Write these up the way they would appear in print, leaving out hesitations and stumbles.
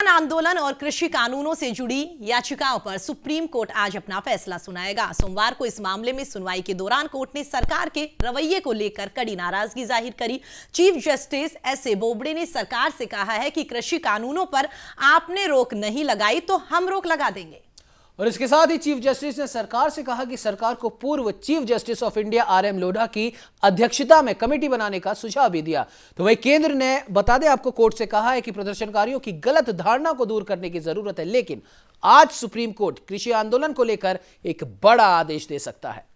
आंदोलन और कृषि कानूनों से जुड़ी याचिकाओं पर सुप्रीम कोर्ट आज अपना फैसला सुनाएगा। सोमवार को इस मामले में सुनवाई के दौरान कोर्ट ने सरकार के रवैये को लेकर कड़ी नाराजगी जाहिर करी। Chief justice एस.ए. बोबडे ने सरकार से कहा है कि कृषि कानूनों पर आपने रोक नहीं लगाई तो हम रोक लगा देंगे। और इसके साथ ही चीफ जस्टिस ने सरकार से कहा कि सरकार को पूर्व chief justice of India RM. Lodha की अध्यक्षता में कमेटी बनाने का सुझाव भी दिया। तो वही केंद्र ने बता दें आपको कोर्ट से कहा है कि प्रदर्शनकारियों की गलत धारणा को दूर करने की जरूरत है, लेकिन आज सुप्रीम कोर्ट कृषि आंदोलन को लेकर एक बड़ा आदेश दे सकता है।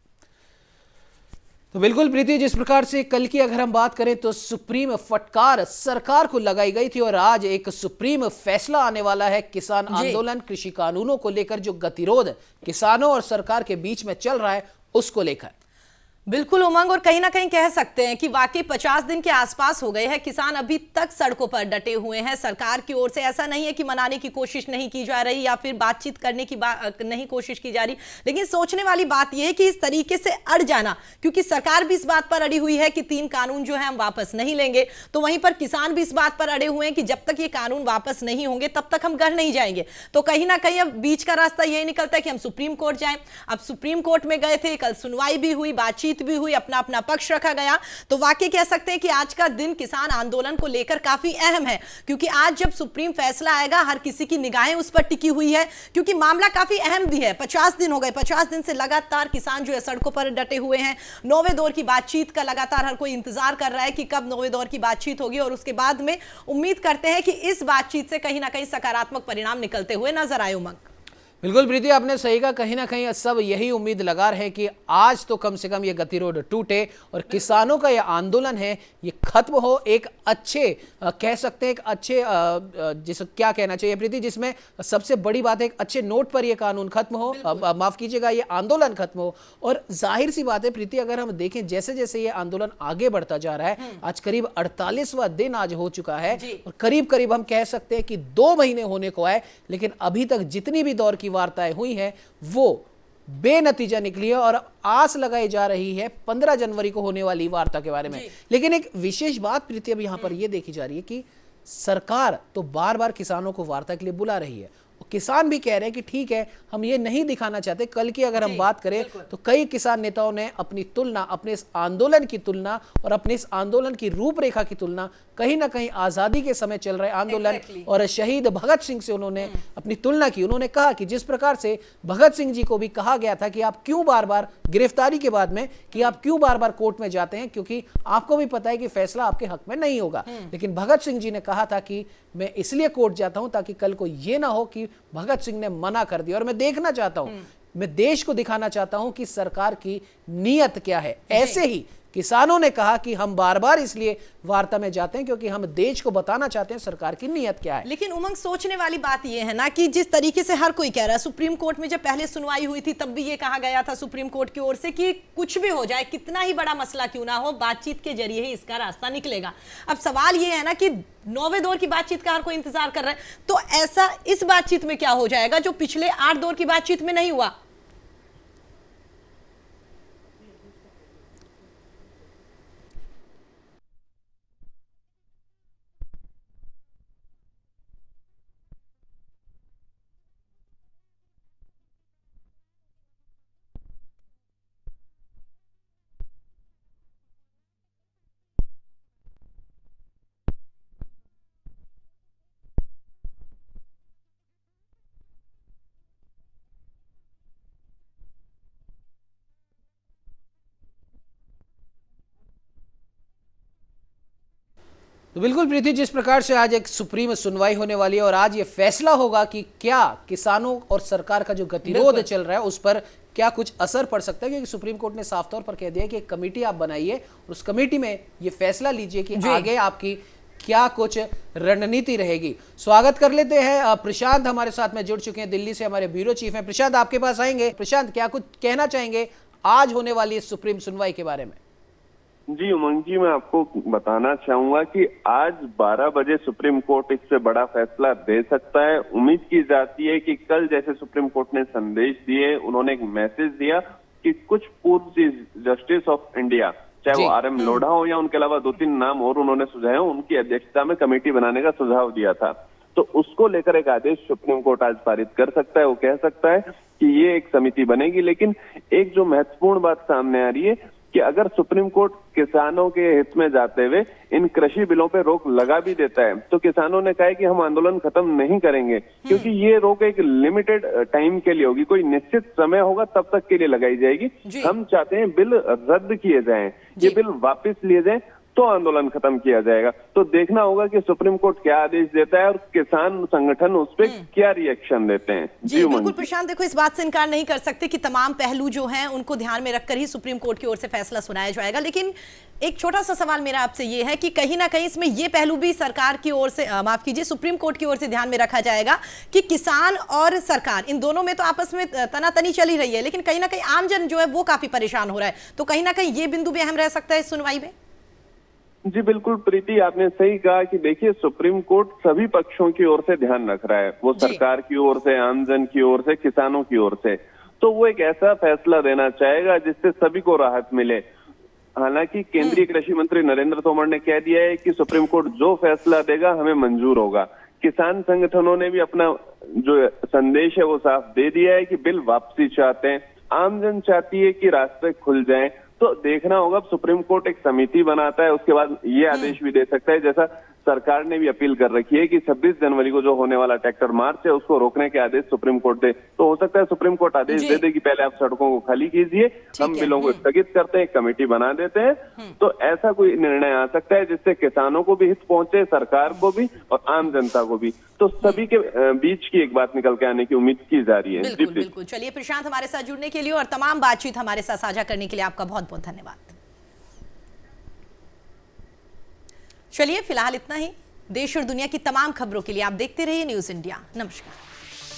तो बिल्कुल प्रीति, जिस प्रकार से कल की अगर हम बात करें तो सुप्रीम फटकार सरकार को लगाई गई थी और आज एक सुप्रीम फैसला आने वाला है। किसान आंदोलन, कृषि कानूनों को लेकर जो गतिरोध किसानों और सरकार के बीच में चल रहा है उसको लेकर बिल्कुल उमंग, और कहीं ना कहीं कह सकते हैं कि वाकई 50 दिन के आसपास हो गए हैं, किसान अभी तक सड़कों पर डटे हुए हैं। सरकार की ओर से ऐसा नहीं है कि मनाने की कोशिश नहीं की जा रही या फिर बातचीत करने की नहीं कोशिश की जा रही, लेकिन सोचने वाली बात यह है कि इस तरीके से अड़ जाना, क्योंकि सरकार भी इस बात पर अड़ी हुई है कि 3 कानून जो है हम वापस नहीं लेंगे, तो वहीं पर किसान भी इस बात पर अड़े हुए हैं कि जब तक ये कानून वापस नहीं होंगे तब तक हम घर नहीं जाएंगे। तो कहीं ना कहीं अब बीच का रास्ता यही निकलता है कि हम सुप्रीम कोर्ट जाएं। अब सुप्रीम कोर्ट में गए थे, कल सुनवाई भी हुई, बातचीत भी हुई, अपना अपना पक्ष रखा गया। तो वाकई कह सकते हैं कि आज का दिन किसान आंदोलन को लेकर काफी अहम है, क्योंकि आज जब सुप्रीम फैसला आएगा हर किसी की निगाहें उस पर टिकी हुई है, क्योंकि मामला काफी अहम भी है। 50 दिन हो गए, 50 दिन से लगातार किसान जो है सड़कों पर डटे हुए हैं। 9वें दौर की बातचीत का लगातार हर कोई इंतजार कर रहा है कि कब 9वें दौर की बातचीत होगी, और उसके बाद में उम्मीद करते हैं कि इस बातचीत से कहीं ना कहीं सकारात्मक परिणाम निकलते हुए नजर आए। उमंग, बिल्कुल प्रीति, आपने सही कहा। कहीं ना कहीं सब यही उम्मीद लगा रहे कि आज तो कम से कम ये गतिरोध टूटे और किसानों का ये आंदोलन है ये खत्म हो। एक अच्छे कह सकते हैं एक अच्छे जिस क्या कहना चाहिए प्रीति, जिसमें सबसे बड़ी बात है एक अच्छे नोट पर ये कानून खत्म हो, माफ कीजिएगा ये आंदोलन खत्म हो। और जाहिर सी बात है प्रीति, अगर हम देखें जैसे जैसे ये आंदोलन आगे बढ़ता जा रहा है, आज करीब 48वां दिन आज हो चुका है और करीब करीब हम कह सकते हैं कि 2 महीने होने को आए, लेकिन अभी तक जितनी भी दौर की वार्ताएं हुई हैं वो बेनतीजा निकली है और आस लगाई जा रही है 15 जनवरी को होने वाली वार्ता के बारे में। लेकिन एक विशेष बात प्रीति अब यहां पर यह देखी जा रही है कि सरकार तो बार बार किसानों को वार्ता के लिए बुला रही है, किसान भी कह रहे हैं कि ठीक है हम ये नहीं दिखाना चाहते। कल की अगर हम बात करें तो कई किसान नेताओं ने अपनी तुलना, अपने इस आंदोलन की तुलना और अपने इस आंदोलन की रूपरेखा की तुलना कहीं ना कहीं आजादी के समय चल रहे आंदोलन और शहीद भगत सिंह से उन्होंने अपनी तुलना की। उन्होंने कहा कि जिस प्रकार से भगत सिंह जी को भी कहा गया था कि आप क्यों बार बार गिरफ्तारी के बाद में कि आप क्यों बार बार कोर्ट में जाते हैं, क्योंकि आपको भी पता है कि फैसला आपके हक में नहीं होगा। लेकिन भगत सिंह जी ने कहा था कि मैं इसलिए कोर्ट जाता हूं ताकि कल को यह ना हो कि भगत सिंह ने मना कर दिया। और मैं देखना चाहता हूं, मैं देश को दिखाना चाहता हूं कि सरकार की नीयत क्या है। ऐसे ही किसानों ने कहा कि हम बार बार इसलिए वार्ता में जाते हैं क्योंकि हम देश को बताना चाहते हैं सरकार की नीयत क्या है। लेकिन उमंग, सोचने वाली बात यह है ना कि जिस तरीके से हर कोई कह रहा है, सुप्रीम कोर्ट में जब पहले सुनवाई हुई थी तब भी ये कहा गया था सुप्रीम कोर्ट की ओर से कि कुछ भी हो जाए, कितना ही बड़ा मसला क्यों ना हो, बातचीत के जरिए ही इसका रास्ता निकलेगा। अब सवाल यह है ना कि 9वें दौर की बातचीत का हर कोई इंतजार कर रहा है, तो ऐसा इस बातचीत में क्या हो जाएगा जो पिछले 8 दौर की बातचीत में नहीं हुआ। तो बिल्कुल प्रीति, जिस प्रकार से आज एक सुप्रीम सुनवाई होने वाली है और आज ये फैसला होगा कि क्या किसानों और सरकार का जो गतिरोध चल रहा है उस पर क्या कुछ असर पड़ सकता है, क्योंकि सुप्रीम कोर्ट ने साफ तौर पर कह दिया कि एक कमेटी आप बनाइए और उस कमेटी में ये फैसला लीजिए कि आगे आपकी क्या कुछ रणनीति रहेगी। स्वागत कर लेते हैं, प्रशांत हमारे साथ में जुड़ चुके हैं, दिल्ली से हमारे ब्यूरो चीफ हैं। प्रशांत, आपके पास आएंगे। प्रशांत, क्या कुछ कहना चाहेंगे आज होने वाली इस सुप्रीम सुनवाई के बारे में? जी उमंग जी, मैं आपको बताना चाहूंगा कि आज 12 बजे सुप्रीम कोर्ट इससे बड़ा फैसला दे सकता है। उम्मीद की जाती है कि कल जैसे सुप्रीम कोर्ट ने संदेश दिए, उन्होंने एक मैसेज दिया कि कुछ पूर्व चीफ जस्टिस ऑफ इंडिया, चाहे वो आर.एम. लोढ़ा हो या उनके अलावा 2-3 नाम और उन्होंने सुझाए, उनकी अध्यक्षता में कमेटी बनाने का सुझाव दिया था। तो उसको लेकर एक आदेश सुप्रीम कोर्ट आज पारित कर सकता है। वो कह सकता है कि ये एक समिति बनेगी। लेकिन एक जो महत्वपूर्ण बात सामने आ रही है कि अगर सुप्रीम कोर्ट किसानों के हित में जाते हुए इन कृषि बिलों पे रोक लगा भी देता है तो किसानों ने कहा है कि हम आंदोलन खत्म नहीं करेंगे, क्योंकि ये रोक एक लिमिटेड टाइम के लिए होगी, कोई निश्चित समय होगा तब तक के लिए लगाई जाएगी। हम चाहते हैं बिल रद्द किए जाएं, ये बिल वापस लिए जाएं तो आंदोलन खत्म किया जाएगा। तो देखना होगा कि सुप्रीम कोर्ट क्या आदेश देता है और किसान संगठन उस पर क्या रिएक्शन देते हैं। जी बिल्कुल प्रशांत, देखो इस बात से इनकार नहीं कर सकते कि तमाम पहलू जो हैं उनको ध्यान में रखकर ही सुप्रीम कोर्ट की ओर से फैसला सुनाया जाएगा। लेकिन एक छोटा सा सवाल मेरा आपसे ये है कि कहीं ना कहीं इसमें ये पहलू भी सरकार की ओर से, माफ कीजिए, सुप्रीम कोर्ट की ओर से ध्यान में रखा जाएगा कि किसान और सरकार इन दोनों में तो आपस में तनातनी चली रही है, लेकिन कहीं ना कहीं आमजन जो है वो काफी परेशान हो रहा है। तो कहीं ना कहीं ये बिंदु भी अहम रह सकता है इस सुनवाई में। जी बिल्कुल प्रीति, आपने सही कहा कि देखिए सुप्रीम कोर्ट सभी पक्षों की ओर से ध्यान रख रहा है, वो सरकार की ओर से, आमजन की ओर से, किसानों की ओर से। तो वो एक ऐसा फैसला देना चाहेगा जिससे सभी को राहत मिले। हालांकि केंद्रीय कृषि मंत्री नरेंद्र तोमर ने कह दिया है कि सुप्रीम कोर्ट जो फैसला देगा हमें मंजूर होगा। किसान संगठनों ने भी अपना जो संदेश है वो साफ दे दिया है कि बिल वापसी चाहते हैं, आमजन चाहती है कि रास्ते खुल जाएं। तो देखना होगा, सुप्रीम कोर्ट एक समिति बनाता है, उसके बाद ये आदेश भी दे सकता है, जैसा सरकार ने भी अपील कर रखी है कि 26 जनवरी को जो होने वाला ट्रैक्टर मार्च है उसको रोकने के आदेश सुप्रीम कोर्ट दे। तो हो सकता है सुप्रीम कोर्ट आदेश दे दे कि पहले आप सड़कों को खाली कीजिए, हम बिलों को स्थगित करते हैं, कमेटी बना देते हैं। तो ऐसा कोई निर्णय आ सकता है जिससे किसानों को भी हित पहुंचे, सरकार को भी और आम जनता को भी। तो सभी के बीच की एक बात निकल के आने की उम्मीद की जा रही है। बिल्कुल बिल्कुल। चलिए प्रशांत, हमारे साथ जुड़ने के लिए और तमाम बातचीत हमारे साथ साझा करने के लिए आपका बहुत बहुत धन्यवाद। चलिए फिलहाल इतना ही। देश और दुनिया की तमाम खबरों के लिए आप देखते रहिए न्यूज़ इंडिया। नमस्कार।